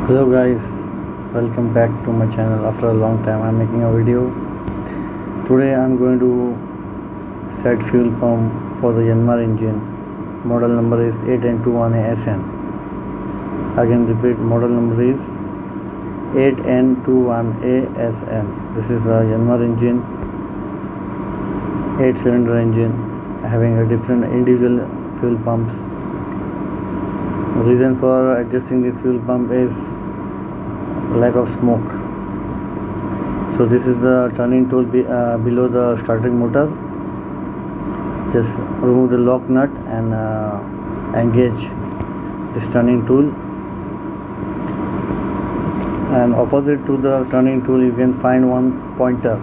Hello guys, welcome back to my channel. After a long time I'm making a video. Today I'm going to set fuel pump for the Yanmar engine. Model number is 8N21ASN. Again repeat, model number is 8N21ASN. This is a Yanmar engine, 8-cylinder engine having a different individual fuel pumps. The reason for adjusting this fuel pump is lack of smoke. So this is the turning tool below the starting motor. Just remove the lock nut and engage this turning tool, and opposite to the turning tool you can find one pointer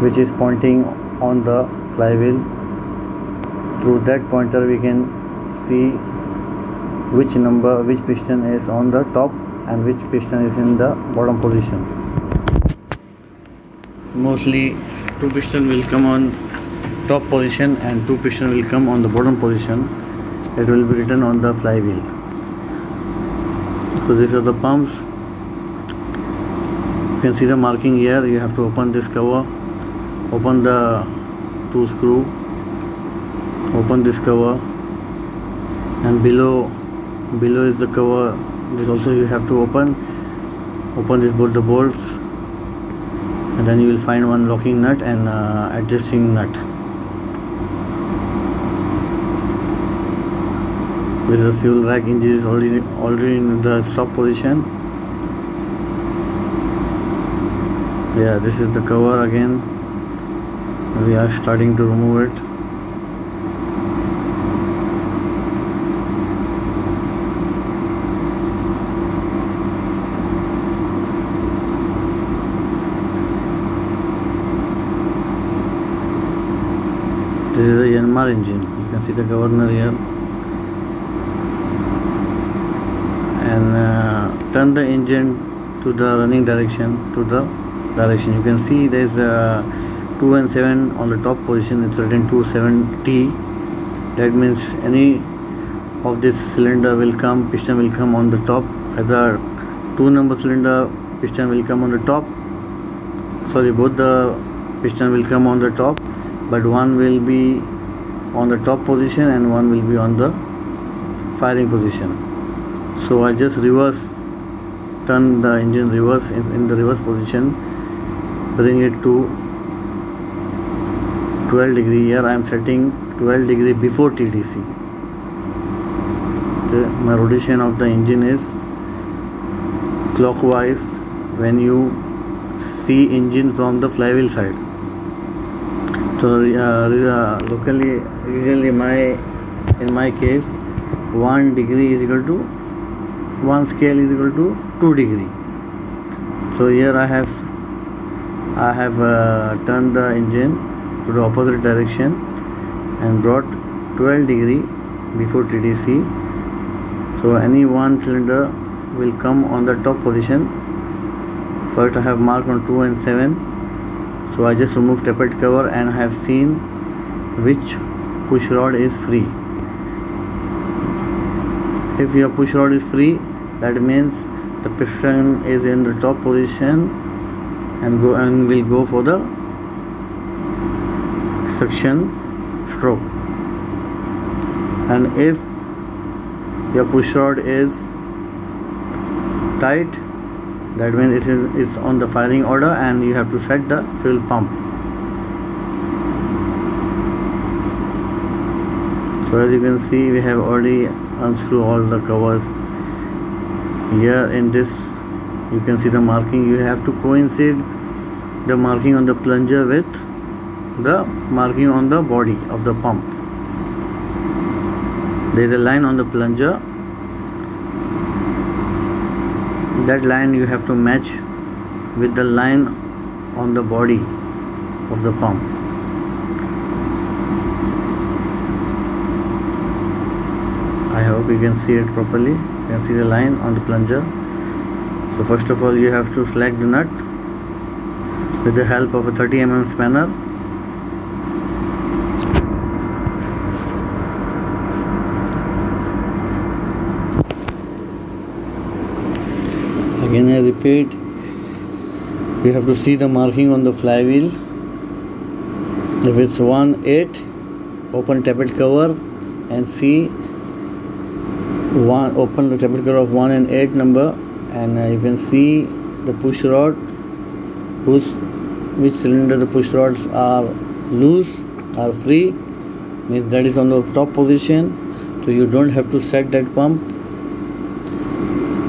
which is pointing on the flywheel. Through that pointer we can see which piston is on the top and which piston is in the bottom position. Mostly two piston will come on top position and two piston will come on the bottom position. It will be written on the flywheel. So these are the pumps. You can see the marking here. You have to open this cover, open the two screw, open this cover, and below is the cover. This also you have to open this both the bolts, and then you will find one locking nut and adjusting nut. This is a fuel rack. Engine is already in the stop position. Yeah, this is the cover again. We are starting to remove it. This is a Yanmar engine. You can see the governor here. And turn the engine to the running direction, You can see there is 2 and 7 on the top position. It's written 27T. That means any of this cylinder piston will come on the top. Either 2 number cylinder piston will come on the top. Sorry, both the piston will come on the top, but one will be on the top position and one will be on the firing position. So I just turn the engine reverse in the reverse position, bring it to 12 degree. Here I am setting 12 degree before TDC. Okay. My rotation of the engine is clockwise when you see engine from the flywheel side. So usually in my case 1 degree is equal to 1 scale is equal to 2 degree. So here I have turned the engine to the opposite direction and brought 12 degree before TDC. So any one cylinder will come on the top position. First I have marked on 2 and 7. So I just removed tapered cover and I have seen which push rod is free. If your push rod is free, that means the piston is in the top position and will go for the suction stroke. And if your push rod is tight, that means it's on the firing order and you have to set the fuel pump. So as you can see, we have already unscrewed all the covers. Here in this you can see the marking. You have to coincide the marking on the plunger with the marking on the body of the pump. There is a line on the plunger. That line you have to match with the line on the body of the pump. I hope you can see it properly. You can see the line on the plunger. So first of all you have to select the nut with the help of a 30 mm spanner. Again I repeat, you have to see the marking on the flywheel. If it's 1/8, open tappet cover and see open the tappet cover of 1 and 8 number, and you can see the push rod, which cylinder the push rods are loose or free, means that is on the top position, so you don't have to set that pump.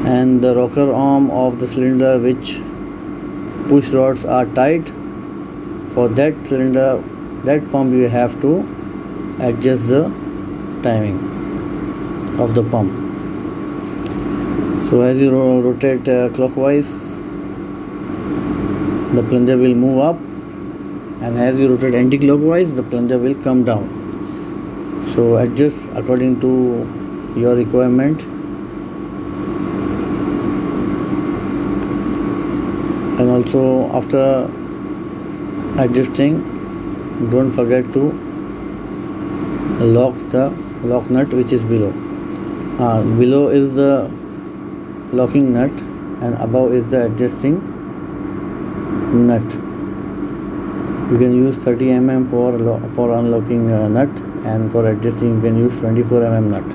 And the rocker arm of the cylinder which push rods are tight, for that cylinder, that pump, you have to adjust the timing of the pump. So as you rotate clockwise, the plunger will move up, and as you rotate anti-clockwise, the plunger will come down. So adjust according to your requirement. And also after adjusting, don't forget to lock the lock nut which is below. Below is the locking nut and above is the adjusting nut. You can use 30 mm for unlocking nut, and for adjusting you can use 24 mm nut.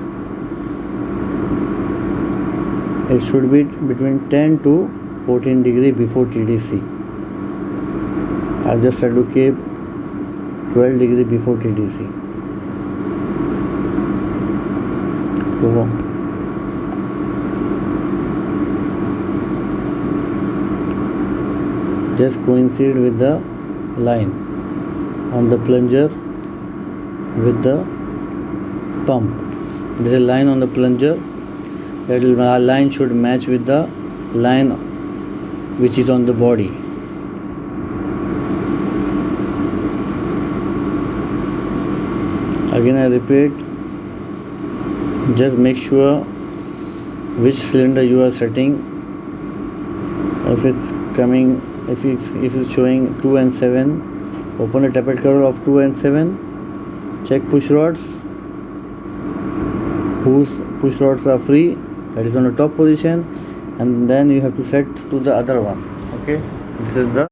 It should be between 10 to 14 degree before TDC. I just try to keep 12 degree before TDC. Go on. Just coincide with the line on the plunger with the pump. There is a line on the plunger. That line should match with the line which is on the body. Again I repeat, just make sure which cylinder you are setting. If it's showing 2 and 7, open the tappet cover of 2 and 7, check push rods, whose push rods are free, that is on the top position, and then you have to set to the other one. Okay, this is the